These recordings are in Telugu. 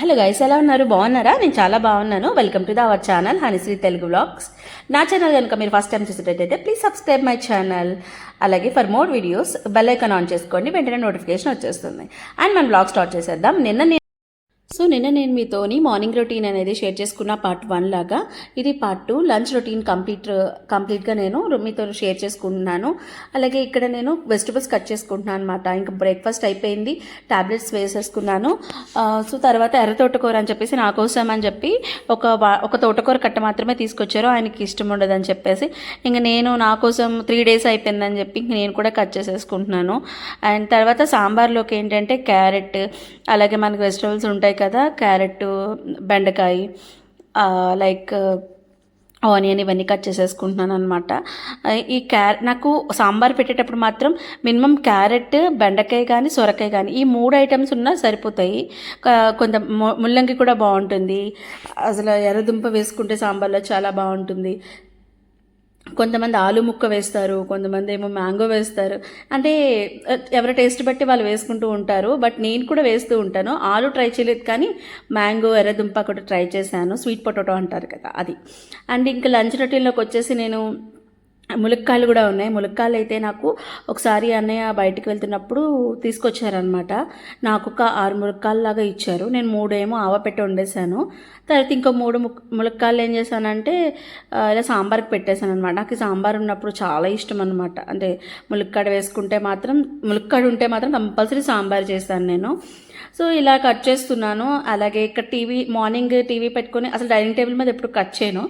హలో గైస్, ఎలా ఉన్నారు? బాగున్నారా? నేను చాలా బాగున్నాను. Welcome to our channel Haneeshri Telugu vlogs. నా ఛానల్ కనుక మీరు ఫస్ట్ టైం చూసేటట్టయితే ప్లీజ్ సబ్స్క్రైబ్ మై ఛానల్. అలాగే for more videos bell icon on చేసుకోండి, వెంటనే నోటిఫికేషన్ వచ్చేస్తుంది. అండ్ మన వ్లాగ్ స్టార్ట్ చేసేద్దాం. నిన్న నేను మీతోని మార్నింగ్ రొటీన్ అనేది షేర్ చేసుకున్న పార్ట్ 1 లాగా ఇది పార్ట్ 2 లంచ్ రొటీన్ కంప్లీట్గా నేను మీతో షేర్ చేసుకుంటున్నాను. అలాగే ఇక్కడ నేను వెజిటబుల్స్ కట్ చేసుకుంటున్నాను అనమాట. ఇంకా బ్రేక్ఫాస్ట్ అయిపోయింది, టాబ్లెట్స్ వేసేసుకున్నాను. సో తర్వాత ఎర్ర తోటకూర అని చెప్పేసి నా కోసం అని చెప్పి ఒక తోటకూర కట్ట మాత్రమే తీసుకొచ్చారు. ఆయనకి ఇష్టం ఉండదని చెప్పేసి ఇంకా నేను నా కోసం 3 days అయిపోయిందని చెప్పి ఇంక నేను కూడా కట్ చేసేసుకుంటున్నాను. అండ్ తర్వాత సాంబార్లోకి ఏంటంటే క్యారెట్, అలాగే మనకి వెజిటబుల్స్ ఉంటాయి కదా, క్యారెట్, బెండకాయ, లైక్ ఆనియన్, ఇవన్నీ కట్ చేసేసుకుంటున్నాను అనమాట. నాకు సాంబార్ పెట్టేటప్పుడు మాత్రం మినిమం క్యారెట్, బెండకాయ కానీ సొరకాయ కానీ ఈ 3 ఐటమ్స్ ఉన్నా సరిపోతాయి. కొంత ముల్లంగి కూడా బాగుంటుంది. అసలు ఎర్రదుంప వేసుకుంటే సాంబార్లో చాలా బాగుంటుంది. కొంతమంది ఆలు ముక్క వేస్తారు, కొంతమంది ఏమో మ్యాంగో వేస్తారు. అంటే ఎవరి టేస్ట్ బట్టి వాళ్ళు వేసుకుంటూ ఉంటారు. బట్ నేను కూడా వేస్తూ ఉంటాను. ఆలు ట్రై చేయలేదు, కానీ మ్యాంగో, ఎర్రదుంప కూడా ట్రై చేశాను. స్వీట్ పొటాటో అంటారు కదా, అది. అండ్ ఇంకా లంచ్ రొటీన్లోకి వచ్చేసి నేను ములక్కాయలు కూడా ఉన్నాయి. ములక్కాయలు అయితే నాకు ఒకసారి అన్నయ్య బయటికి వెళ్తున్నప్పుడు తీసుకొచ్చారనమాట. నాకు ఒక 6 ములక్కాయలాగా ఇచ్చారు. నేను 3 ఏమో ఆవపెట్టి వండేసాను. తర్వాత ఇంకో 3 ములక్కాయలు ఏం చేశానంటే ఇలా సాంబార్కి పెట్టేశాను అనమాట. నాకు సాంబార్ ఉన్నప్పుడు చాలా ఇష్టం అనమాట. అంటే ములక్కాడ ఉంటే మాత్రం కంపల్సరీ సాంబార్ చేస్తాను నేను. సో ఇలా కట్ చేస్తున్నాను. అలాగే ఇక్కడ మార్నింగ్ టీవీ పెట్టుకొని, అసలు డైనింగ్ టేబుల్ మీద ఎప్పుడు కట్ చేయను.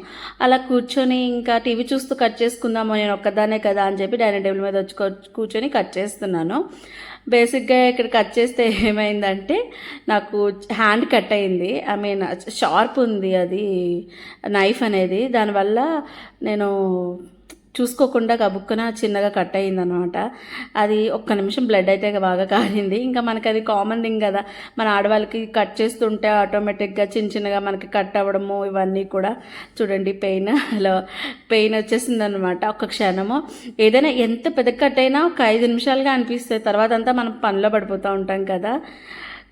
అలా కూర్చొని ఇంకా టీవీ చూస్తూ కట్ చేసుకుందామో, నేను ఒక్కదానే కదా అని చెప్పి డైనింగ్ టేబుల్ మీద వచ్చి కూర్చొని కట్ చేస్తున్నాను. బేసిక్గా ఇక్కడ కట్ చేస్తే ఏమైందంటే నాకు హ్యాండ్ కట్ అయింది. షార్ప్ ఉంది అది నైఫ్ అనేది. దానివల్ల నేను చూసుకోకుండా గబుక్కున చిన్నగా కట్ అయిందనమాట. అది ఒక్క నిమిషం బ్లడ్ అయితే బాగా కారింది. ఇంకా మనకి అది కామన్ థింగ్ కదా, మన ఆడవాళ్ళకి కట్ చేస్తుంటే ఆటోమేటిక్గా చిన్నగా మనకి కట్ అవ్వడము, ఇవన్నీ కూడా చూడండి పెయిన్ వచ్చేసింది అనమాట. ఒక్క క్షణము ఏదైనా ఎంత పెద్ద కట్ అయినా ఒక 5 నిమిషాలుగా అనిపిస్తుంది. తర్వాత అంతా మనం పనిలో పడిపోతూ ఉంటాం కదా,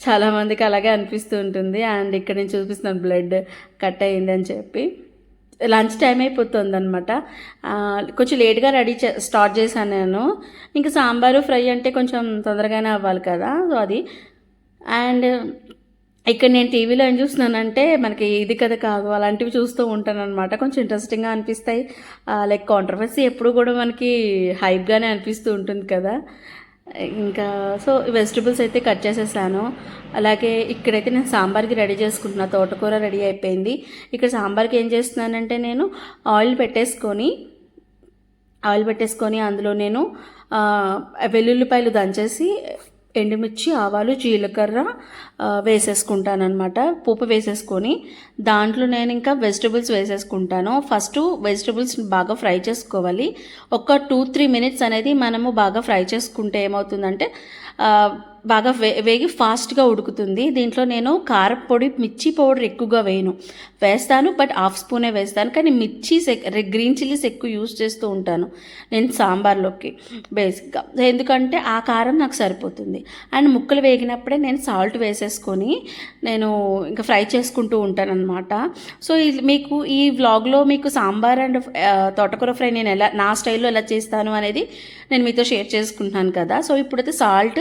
చాలామందికి అలాగే అనిపిస్తూ ఉంటుంది. అండ్ ఇక్కడ నేను చూపిస్తున్నాను బ్లడ్ కట్ అయింది అని చెప్పి. లంచ్ టైం అయిపోతుంది అనమాట. కొంచెం లేట్గా స్టార్ట్ చేశాను నేను. ఇంకా సాంబారు, ఫ్రై అంటే కొంచెం తొందరగానే అవ్వాలి కదా, సో అది. అండ్ ఇక్కడ నేను టీవీలో ఏం చూస్తున్నానంటే మనకి ఇది కథ కాదు అలాంటివి చూస్తూ ఉంటాను అనమాట. కొంచెం ఇంట్రెస్టింగ్గా అనిపిస్తాయి. లైక్ కాంట్రవర్సీ ఎప్పుడు కూడా మనకి హైప్గానే అనిపిస్తూ ఉంటుంది కదా. ఇంకా సో వెజిటబుల్స్ అయితే కట్ చేసేసాను. అలాగే ఇక్కడైతే నేను సాంబార్కి రెడీ చేసుకుంటున్నా. తోటకూర రెడీ అయిపోయింది. ఇక్కడ సాంబార్కి ఏం చేస్తున్నానంటే నేను ఆయిల్ పెట్టేసుకొని అందులో నేను వెల్లుల్లిపాయలు దంచేసి, ఎండుమిర్చి, ఆవాలు, జీలకర్ర వేసేసుకుంటానమాట. పోపు వేసేసుకొని దాంట్లో నేను ఇంకా వెజిటబుల్స్ వేసేసుకుంటాను. ఫస్ట్ వెజిటబుల్స్ బాగా ఫ్రై చేసుకోవాలి. ఒక 2-3 minutes అనేది మనము బాగా ఫ్రై చేసుకుంటే ఏమవుతుందంటే బాగా వేగి ఫాస్ట్గా ఉడుకుతుంది. దీంట్లో నేను కారపొడి, మిర్చి పౌడర్ ఎక్కువగా వేస్తాను, బట్ 1/2 స్పూనే వేస్తాను. కానీ గ్రీన్ చిల్లీస్ ఎక్కువ యూజ్ చేస్తూ ఉంటాను నేను సాంబార్లోకి బేసిక్గా, ఎందుకంటే ఆ కారం నాకు సరిపోతుంది. అండ్ ముక్కలు వేగినప్పుడే నేను సాల్ట్ వేసేసుకొని నేను ఇంకా ఫ్రై చేసుకుంటూ ఉంటాను అనమాట. సో మీకు ఈ వ్లాగ్లో మీకు సాంబార్ అండ్ తోటకూర ఫ్రై నేను నా స్టైల్లో ఎలా చేస్తాను అనేది నేను మీతో షేర్ చేసుకుంటున్నాను కదా. సో ఇప్పుడైతే సాల్ట్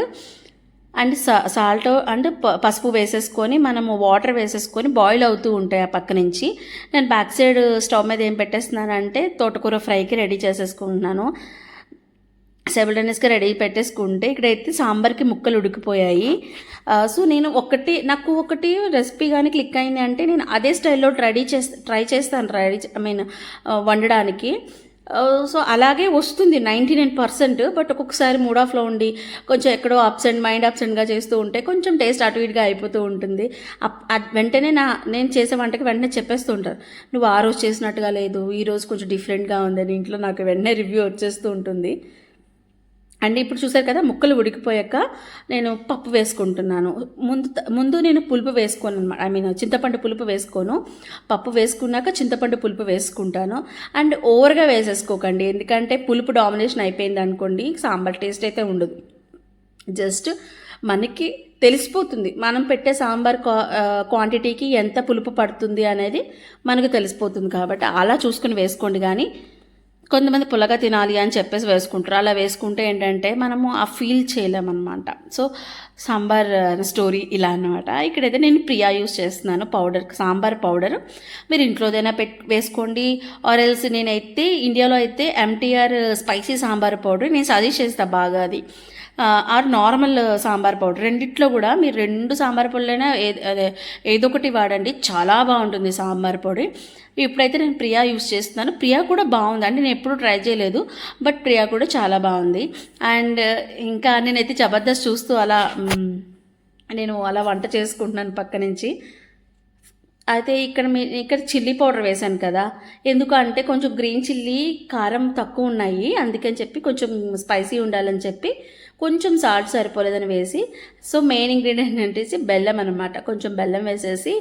అండ్ పసుపు వేసేసుకొని మనము వాటర్ వేసేసుకొని బాయిల్ అవుతూ ఉంటాయి ఆ పక్క నుంచి. నేను బ్యాక్ సైడ్ స్టవ్ మీద ఏం పెట్టేస్తున్నానంటే తోటకూర ఫ్రైకి రెడీ చేసేసుకుంటున్నాను. సెవెల్డెనెస్గా రెడీ పెట్టేసుకుంటే ఇక్కడైతే సాంబార్కి ముక్కలు ఉడికిపోయాయి. సో నాకు ఒకటి రెసిపీ కానీ క్లిక్ అయింది అంటే నేను అదే స్టైల్లో ట్రై చేస్తాను వండడానికి. సో అలాగే వస్తుంది 99%. బట్ ఒక్కొక్కసారి మూడ్ ఆఫ్లో ఉండి కొంచెం ఎక్కడో మైండ్ అబ్సెంట్గా చేస్తూ ఉంటే కొంచెం టేస్ట్ అటు ఇటుగా అయిపోతూ ఉంటుంది. వెంటనే నేను చేసే వంటకి వెంటనే చెప్పేస్తూ ఉంటారు, నువ్వు ఆ రోజు చేసినట్టుగా లేదు, ఈరోజు కొంచెం డిఫరెంట్గా ఉంది. ఇంట్లో నాకు వెంటనే రివ్యూ వచ్చేస్తూ ఉంటుంది. అండ్ ఇప్పుడు చూసారు కదా, ముక్కలు ఉడికిపోయాక నేను పప్పు వేసుకుంటున్నాను. ముందు నేను పులుపు వేసుకోను అనమాట. చింతపండు పులుపు వేసుకోను. పప్పు వేసుకున్నాక చింతపండు పులుపు వేసుకుంటాను. అండ్ ఓవర్గా వేసేసుకోకండి, ఎందుకంటే పులుపు డామినేషన్ అయిపోయింది అనుకోండి సాంబార్ టేస్ట్ అయితే ఉండదు. జస్ట్ మనకి తెలిసిపోతుంది. మనం పెట్టే సాంబార్ క్వాంటిటీకి ఎంత పులుపు పడుతుంది అనేది మనకు తెలిసిపోతుంది. కాబట్టి అలా చూసుకుని వేసుకోండి. కానీ కొంతమంది పుల్లగా తినాలి అని చెప్పేసి వేసుకుంటారు. అలా వేసుకుంటే ఏంటంటే మనము ఆ ఫీల్ చేయలేమన్నమాట. సో సాంబార్ స్టోరీ ఇలా అన్నమాట. ఇక్కడైతే నేను ప్రియా యూస్ చేస్తున్నాను పౌడర్, సాంబార్ పౌడర్. మీరు ఇంట్లోదైనా వేసుకోండి. ఆర్ ఎల్స్ నేనైతే ఇండియాలో అయితే ఎంటీఆర్ స్పైసీ సాంబార్ పౌడర్ నేను సజెస్ట్ చేస్తాను బాగా. అది ఆర్ నార్మల్ సాంబార్ పౌడర్, రెండిట్లో కూడా మీరు 2 సాంబార్ పొడులైనా ఏదో ఒకటి వాడండి, చాలా బాగుంటుంది సాంబార్ పొడి. ఇప్పుడైతే నేను ప్రియా యూస్ చేస్తున్నాను. ప్రియా కూడా బాగుంది అంటే నేను ఎప్పుడూ ట్రై చేయలేదు, బట్ ప్రియా కూడా చాలా బాగుంది. అండ్ ఇంకా నేనైతే జబర్దస్త్ చూస్తూ నేను అలా వంట చేసుకుంటున్నాను పక్క నుంచి. అయితే ఇక్కడ చిల్లీ పౌడర్ వేశాను కదా, ఎందుకు అంటే కొంచెం గ్రీన్ చిల్లీ కారం తక్కువ ఉన్నాయి, అందుకని చెప్పి కొంచెం స్పైసీ ఉండాలని చెప్పి కొంచెం సాల్ట్ సరిపోలేదని వేసి, సో మెయిన్ ఇంగ్రీడియంట్ ఏంటేసి బెల్లం అనమాట. కొంచెం బెల్లం వేసేసి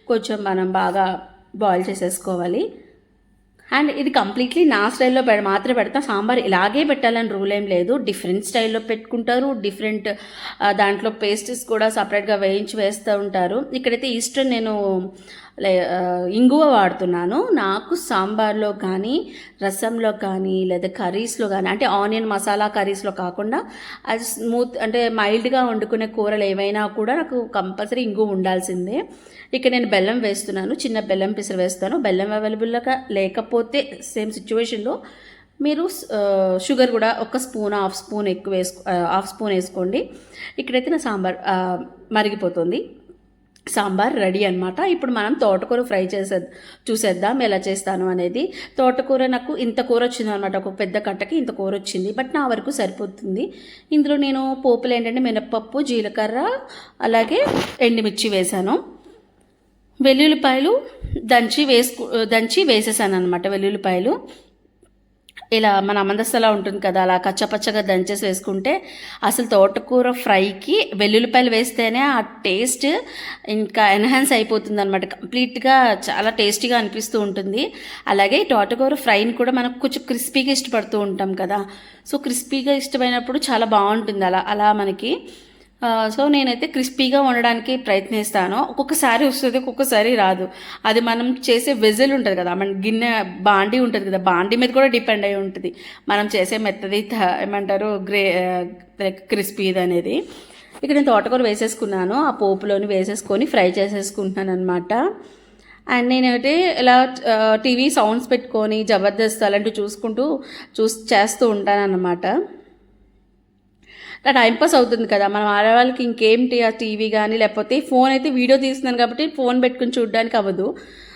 కొంచెం మనం బాగా బాయిల్ చేసేసుకోవాలి. అండ్ ఇది కంప్లీట్లీ నా స్టైల్లో మాత్రమే పెడతా. సాంబార్ ఇలాగే పెట్టాలని రూల్ ఏం లేదు, డిఫరెంట్ స్టైల్లో పెట్టుకుంటారు. డిఫరెంట్ దాంట్లో పేస్ట్స్ కూడా సపరేట్గా వేస్తూ ఉంటారు. ఇక్కడైతే ఈస్టర్న్ నేను ఇంగువ వాడుతున్నాను. నాకు సాంబార్లో కానీ రసంలో కానీ లేదా కర్రీస్లో కానీ, అంటే ఆనియన్ మసాలా కర్రీస్లో కాకుండా అది స్మూత్ అంటే మైల్డ్గా వండుకునే కూరలు ఏవైనా కూడా నాకు కంపల్సరీ ఇంగువ ఉండాల్సిందే. ఇక్కడ నేను బెల్లం వేస్తున్నాను, చిన్న బెల్లం పిసరు వేస్తాను. బెల్లం అవైలబుల్గా లేకపోతే సేమ్ సిచ్యువేషన్లో మీరు షుగర్ కూడా ఒక స్పూన్ హాఫ్ స్పూన్ వేసుకోండి. ఇక్కడైతే నా సాంబార్ మరిగిపోతుంది. సాంబార్ రెడీ అనమాట. ఇప్పుడు మనం తోటకూర ఫ్రై చూసేద్దాం ఎలా చేస్తాను అనేది. తోటకూర నాకు ఇంత కూర వచ్చింది అనమాట, ఒక పెద్ద కట్టకి ఇంత కూర వచ్చింది, బట్ నా వరకు సరిపోతుంది. ఇందులో నేను పోపులు ఏంటంటే మినప్పప్పు, జీలకర్ర, అలాగే ఎండుమిర్చి వేసాను. వెల్లుల్లిపాయలు దంచి వేసేసాను అనమాట. వెల్లుల్లిపాయలు ఇలా మన అమందస్తలా ఉంటుంది కదా, అలా కచ్చపచ్చగా దంచేసి వేసుకుంటే అసలు తోటకూర ఫ్రైకి వెల్లుల్లిపాయలు వేస్తేనే ఆ టేస్ట్ ఇంకా ఎన్హాన్స్ అయిపోతుంది అనమాట. కంప్లీట్గా చాలా టేస్టీగా అనిపిస్తూ ఉంటుంది. అలాగే తోటకూర ఫ్రైని కూడా మనకు కొంచెం క్రిస్పీగా ఇష్టపడుతూ ఉంటాం కదా, సో క్రిస్పీగా ఇష్టమైనప్పుడు చాలా బాగుంటుంది అలా మనకి. సో నేనైతే క్రిస్పీగా ఉండడానికి ప్రయత్నిస్తాను. ఒక్కొక్కసారి వస్తుంది, ఒక్కొక్కసారి రాదు. అది మనం చేసే వెజల్ ఉంటుంది కదా, మన గిన్నె బాండీ ఉంటుంది కదా, బాండీ మీద కూడా డిపెండ్ అయి ఉంటుంది మనం చేసే మెత్తది ఏమంటారు క్రిస్పీది అనేది. ఇక్కడ నేను తోటకూర వేసేసుకున్నాను, ఆ పోపులోని వేసేసుకొని ఫ్రై చేసేసుకుంటున్నాను అనమాట. అండ్ నేనైతే ఇలా టీవీ సౌండ్స్ పెట్టుకొని జబర్దస్త్ అలాంటివి చేస్తూ ఉంటాను అన్నమాట. టైంపాస్ అవుతుంది కదా, మనం ఆడవాళ్ళకి ఇంకేంటి ఆ టీవీ కానీ లేకపోతే ఫోన్ అయితే వీడియో తీస్తున్నాను కాబట్టి ఫోన్ పెట్టుకుని చూడడానికి అవ్వదు.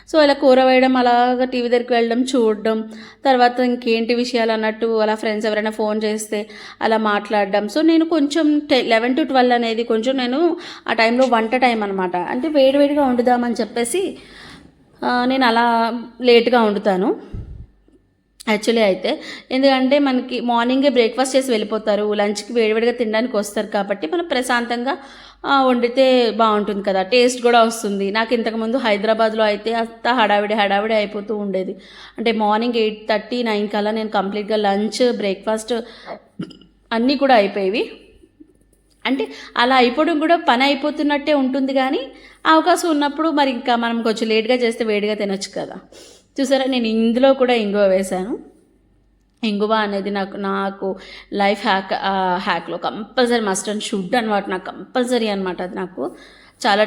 సో ఇలా కూర వేయడం, అలాగా టీవీ దగ్గరికి వెళ్ళడం, చూడడం, తర్వాత ఇంకేంటి విషయాలు అన్నట్టు అలా ఫ్రెండ్స్ ఎవరైనా ఫోన్ చేస్తే అలా మాట్లాడడం. సో నేను కొంచెం 11 to 12 అనేది కొంచెం నేను ఆ టైంలో వంట టైం అనమాట. అంటే వేడివేడిగా వండుదామని చెప్పేసి నేను అలా లేట్గా వండుతాను యాక్చువల్లీ. అయితే ఎందుకంటే మనకి మార్నింగే బ్రేక్ఫాస్ట్ చేసి వెళ్ళిపోతారు, లంచ్కి వేడివేడిగా తినడానికి వస్తారు కాబట్టి మనం ప్రశాంతంగా వండితే బాగుంటుంది కదా, టేస్ట్ కూడా వస్తుంది. నాకు ఇంతకుముందు హైదరాబాద్లో అయితే అంత హడావిడి అయిపోతూ ఉండేది. అంటే మార్నింగ్ 8:30, 9 కల్లా నేను కంప్లీట్గా లంచ్ బ్రేక్ఫాస్ట్ అన్నీ కూడా అయిపోయేవి. అంటే అలా అయిపోవడం కూడా పని అయిపోతున్నట్టే ఉంటుంది, కానీ అవకాశం ఉన్నప్పుడు మరి ఇంకా మనం కొంచెం లేట్గా చేస్తే వేడిగా తినొచ్చు కదా. చూసారా, నేను ఇందులో కూడా ఇంగువ వేశాను. ఇంగువ అనేది నాకు లైఫ్ హ్యాక్లో కంపల్సరీ మస్ట్ అండ్ షుడ్ అనమాట. నాకు కంపల్సరీ అనమాట. అది నాకు చాలా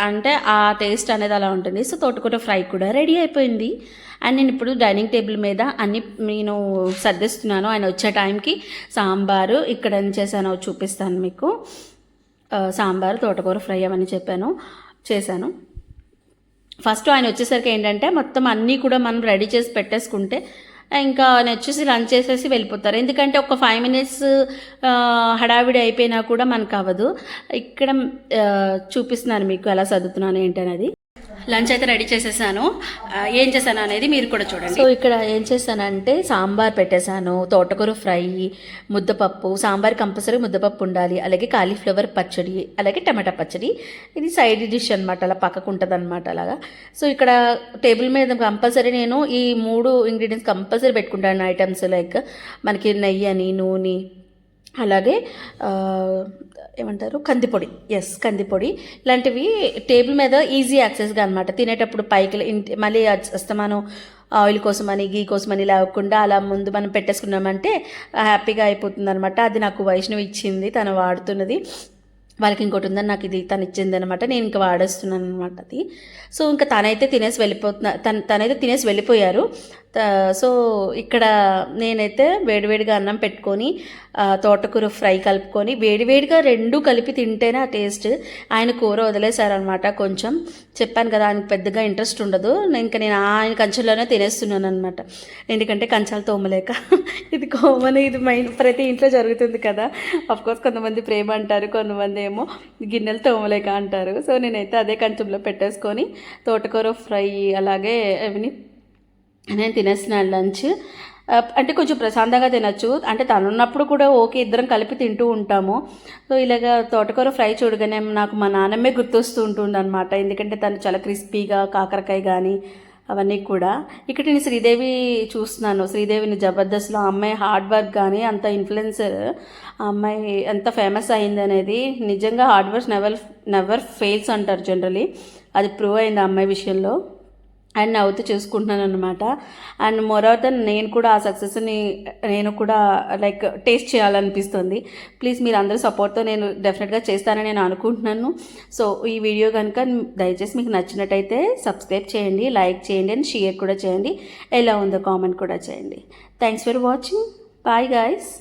అంటే ఆ టేస్ట్ అనేది అలా ఉంటుంది. సో తోటకూర ఫ్రై కూడా రెడీ అయిపోయింది. అండ్ నేను ఇప్పుడు డైనింగ్ టేబుల్ మీద అన్ని నేను సర్దిస్తున్నాను. ఆయన వచ్చే టైంకి సాంబారు ఇక్కడ ఏం చేశానో చూపిస్తాను మీకు. సాంబారు, తోటకూర ఫ్రై అవన్నీ చేశాను. ఫస్ట్ ఆయన వచ్చేసరికి ఏంటంటే మొత్తం అన్నీ కూడా మనం రెడీ చేసి పెట్టేసుకుంటే ఇంకా ఆయన వచ్చేసి లంచ్ చేసేసి వెళ్ళిపోతారు. ఎందుకంటే ఒక 5 minutes హడావిడి అయిపోయినా కూడా మనకు అవ్వదు. ఇక్కడ చూపిస్తున్నాను మీకు ఎలా చదువుతున్నాను ఏంటనేది. లంచ్ అయితే రెడీ చేసేసాను. ఏం చేశాను అనేది మీరు కూడా చూడండి. సో ఇక్కడ ఏం చేశానంటే సాంబార్ పెట్టేశాను, తోటకూర ఫ్రై, ముద్దపప్పు. సాంబార్ కంపల్సరీ ముద్దపప్పు ఉండాలి, అలాగే కాలీఫ్లవర్ పచ్చడి, అలాగే టమాటా పచ్చడి. ఇది సైడ్ డిష్ అనమాట, అలా పక్కకు ఉంటుంది అనమాట అలాగా. సో ఇక్కడ టేబుల్ మీద కంపల్సరీ నేను ఈ 3 ఇంగ్రీడియంట్స్ కంపల్సరీ పెట్టుకుంటాను ఐటమ్స్. లైక్ మనకి నెయ్యి అని, నూనె, అలాగే ఆ, ఏమంటారు కందిపొడి, ఎస్ కందిపొడి. ఇలాంటివి టేబుల్ మీద ఈజీ యాక్సెస్గా అనమాట. తినేటప్పుడు పైకి మళ్ళీ అస్తమానం ఆయిల్ కోసమని గీ కోసమని లేకుండా అలా ముందు మనం పెట్టేసుకున్నామంటే హ్యాపీగా అయిపోతుంది అనమాట. అది నాకు వైష్ణవి ఇచ్చింది, తను వాడుతున్నది. వాళ్ళకి ఇంకోటి ఉందని నాకు ఇది తను ఇచ్చింది అనమాట. నేను ఇంకా వాడేస్తున్నాను అనమాట అది. సో ఇంకా తనైతే తినేసి తనైతే తినేసి వెళ్ళిపోయారు. సో ఇక్కడ నేనైతే వేడివేడిగా అన్నం పెట్టుకొని తోటకూర ఫ్రై కలుపుకొని వేడివేడిగా రెండు కలిపి తింటేనే ఆ టేస్ట్. ఆయన కూర వదిలేశారనమాట. కొంచెం చెప్పాను కదా, ఆయనకు పెద్దగా ఇంట్రెస్ట్ ఉండదు. ఇంకా నేను ఆయన కంచెంలోనే తినేస్తున్నాను అనమాట. ఎందుకంటే కంచాలు తోమలేక. ఇది కామన్, ఇది ప్రతి ఇంట్లో జరుగుతుంది కదా. అఫ్కోర్స్ కొంతమంది ప్రేమ అంటారు, కొంతమంది ఏమో గిన్నెలు తోమలేక అంటారు. సో నేనైతే అదే కంచంలో పెట్టేసుకొని తోటకూర ఫ్రై అలాగే అవన్నీ నేను తినేస్తున్నాను లంచ్. అంటే కొంచెం ప్రశాంతంగా తినచ్చు. అంటే తను ఉన్నప్పుడు కూడా ఓకే, ఇద్దరం కలిపి తింటూ ఉంటాము. సో ఇలాగ తోటకూర ఫ్రై చూడగానే నాకు మా నాన్నమ్మే గుర్తొస్తూ ఉంటుంది అనమాట. ఎందుకంటే తను చాలా క్రిస్పీగా, కాకరకాయ కానీ అవన్నీ కూడా. ఇక్కడ నేను శ్రీదేవి చూస్తున్నాను, శ్రీదేవిని జబర్దస్త్లో. ఆ అమ్మాయి హార్డ్ వర్క్ కానీ అంత ఇన్ఫ్లుయెన్సర్, ఆ అమ్మాయి ఎంత ఫేమస్ అయింది అనేది నిజంగా హార్డ్ వర్క్ నెవర్ ఫెయిల్స్ అంటారు జనరలీ. అది ప్రూవ్ అయింది ఆ అమ్మాయి విషయంలో. అండ్ నవ్వుతూ చూసుకుంటున్నాను అనమాట. అండ్ మోరవర్ దెన్ నేను కూడా ఆ సక్సెస్ని నేను కూడా లైక్ టేస్ట్ చేయాలనిపిస్తుంది. ప్లీజ్ మీరు అందరూ సపోర్ట్తో నేను డెఫినెట్గా చేస్తానని నేను అనుకుంటున్నాను. సో ఈ వీడియో కనుక దయచేసి మీకు నచ్చినట్టయితే సబ్స్క్రైబ్ చేయండి, లైక్ చేయండి అండ్ షేర్ కూడా చేయండి. ఎలా ఉందో కామెంట్ కూడా చేయండి. Thanks for watching. Bye guys.